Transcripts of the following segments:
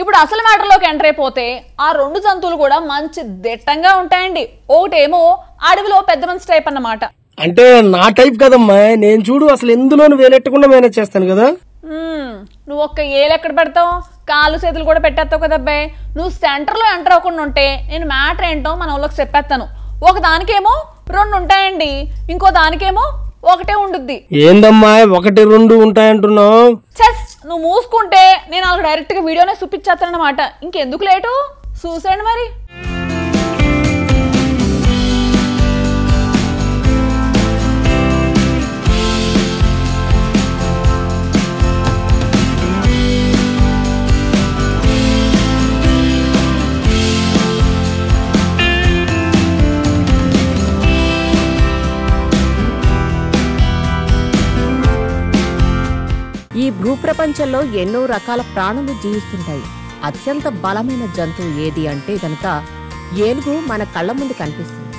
ఇప్పుడు అసలు మ్యాటర్లోకి ఎంటర్ అయిపోతే ఆ రెండు జంతువులు కూడా మంచి దిట్టంగా ఉంటాయండి. ఒకటేమో అడవిలో పెద్ద మనిషి టైప్ అన్నమాట. అంటే నా టైప్ కదమ్మా, నేను చూడు అసలు ఎందులోనూ వేలెట్టకుండా మేనేజ్ చేస్తాను కదా. నువ్వు ఒక్క ఏలు ఎక్కడ పెడతావు, కాళ్ళు చేతులు కూడా పెట్టేస్తావు కదా అబ్బాయి. నువ్వు సెంటర్లో ఎంటర్ అవ్వకుండా ఉంటే నేను మ్యాటర్ ఏంటో మన వాళ్ళకి చెప్పేస్తాను. ఒక దానికేమో 2 ఉంటాయండి, ఇంకో దానికేమో ఒకటే ఉండుద్ది. ఏందమ్మా 1, 2 ఉంటాయంటున్నావు? చెస్ నువ్వు మూసుకుంటే నేను వాళ్ళకి డైరెక్ట్ గా వీడియోనే చూపించేస్తానన్నమాట. ఇంకెందుకు లేటు, చూసేయండి మరి. ఈ భూప్రపంచంలో ఎన్నో రకాల ప్రాణులు జీవిస్తుంటాయి. అత్యంత బలమైన జంతువు ఏది అంటే గనక ఏనుగు మన కళ్ళ ముందు కనిపిస్తుంది.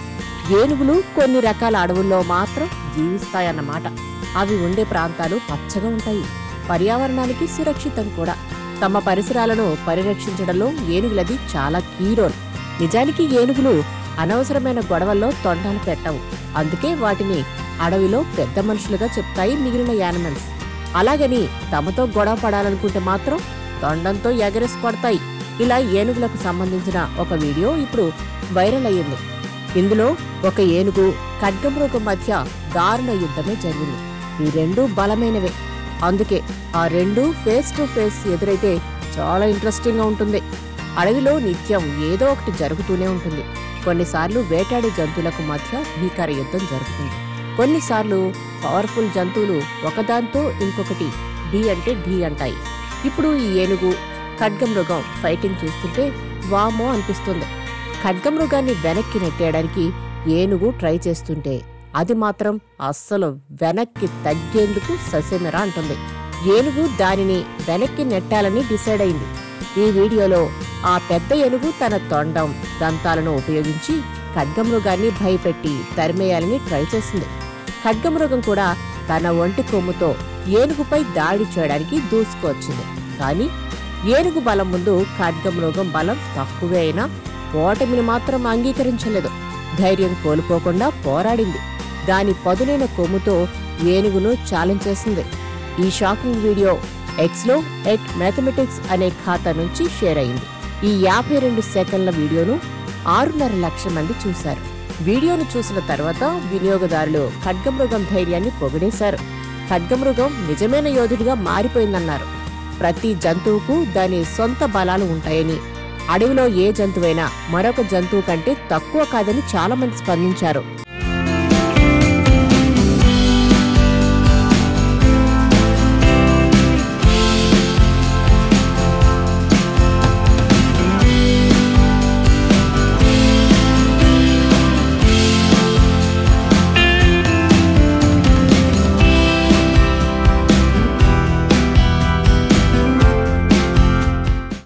ఏనుగులు కొన్ని రకాల అడవుల్లో మాత్రం జీవిస్తాయన్నమాట. అవి ఉండే ప్రాంతాలు పచ్చగా ఉంటాయి, పర్యావరణానికి సురక్షితం కూడా. తమ పరిసరాలను పరిరక్షించడంలో ఏనుగులది చాలా కీ రోల్. నిజానికి ఏనుగులు అనవసరమైన గొడవల్లో తొండాలు పెట్టవు, అందుకే వాటిని అడవిలో పెద్ద మనుషులుగా చెప్తాయి మిగిలిన యానిమల్స్. అలాగని తమతో గొడవ పడాలనుకుంటే మాత్రం తొండంతో ఎగరేసి కొడతాయి. ఇలా ఏనుగులకు సంబంధించిన ఒక వీడియో ఇప్పుడు వైరల్ అయ్యింది. ఇందులో ఒక ఏనుగు ఖడ్గమృగం మధ్య దారుణ యుద్ధమే జరిగింది. ఈ రెండూ బలమైనవే, అందుకే ఆ రెండూ ఫేస్ టు ఫేస్ ఎదురైతే చాలా ఇంట్రెస్టింగ్ గా ఉంటుంది. అడవిలో నిత్యం ఏదో ఒకటి జరుగుతూనే ఉంటుంది. కొన్నిసార్లు వేటాడే జంతువులకు మధ్య భీకర యుద్ధం జరుగుతుంది. కొన్నిసార్లు పవర్ఫుల్ జంతువులు ఒకదాంతో ఇంకొకటి ఢీ అంటే ఢీ అంటాయి. ఇప్పుడు ఈ ఏనుగు ఖడ్గమృగం ఫైటింగ్ చూస్తుంటే వామో అనిపిస్తుంది. ఖడ్గమృగాన్ని వెనక్కి నెట్టేయడానికి ఏనుగు ట్రై చేస్తుంటే అది మాత్రం అస్సలు వెనక్కి తగ్గేందుకు ససేమెరా అంటుంది. ఏనుగు దానిని వెనక్కి నెట్టాలని డిసైడ్ అయింది. ఈ వీడియోలో ఆ పెద్ద ఏనుగు తన తొండం, దంతాలను ఉపయోగించి ఖడ్గమృగాన్ని భయపెట్టి తరిమేయాలని ట్రై చేసింది. ఖడ్గమృగం కూడా తన ఒంటి కొమ్ముతో ఏనుగుపై దాడి చేయడానికి దూసుకొచ్చింది. కానీ ఏనుగు బలం ముందు ఖడ్గమృగం బలం తక్కువే అయినా ఓటమిని మాత్రం అంగీకరించలేదు. ధైర్యం కోల్పోకుండా పోరాడింది. దాని పదునైన కొమ్ముతో ఏనుగును ఛాలెంజ్ చేసింది. ఈ షాకింగ్ వీడియో ఎక్స్లో @mathematics అనే ఖాతా నుంచి షేర్ అయింది. ఈ 52 సెకండ్ల వీడియోను 6.5 లక్షల మంది చూశారు. వీడియోను చూసిన తర్వాత వినియోగదారులు ఖడ్గమృగం ధైర్యాన్ని పొగిడేశారు. ఖడ్గమృగం నిజమైన యోధుడిగా మారిపోయిందన్నారు. ప్రతి జంతువుకు దాని సొంత బలాలు ఉంటాయని, అడవిలో ఏ జంతువైనా మరొక జంతువు కంటే తక్కువ కాదని చాలా మంది స్పందించారు.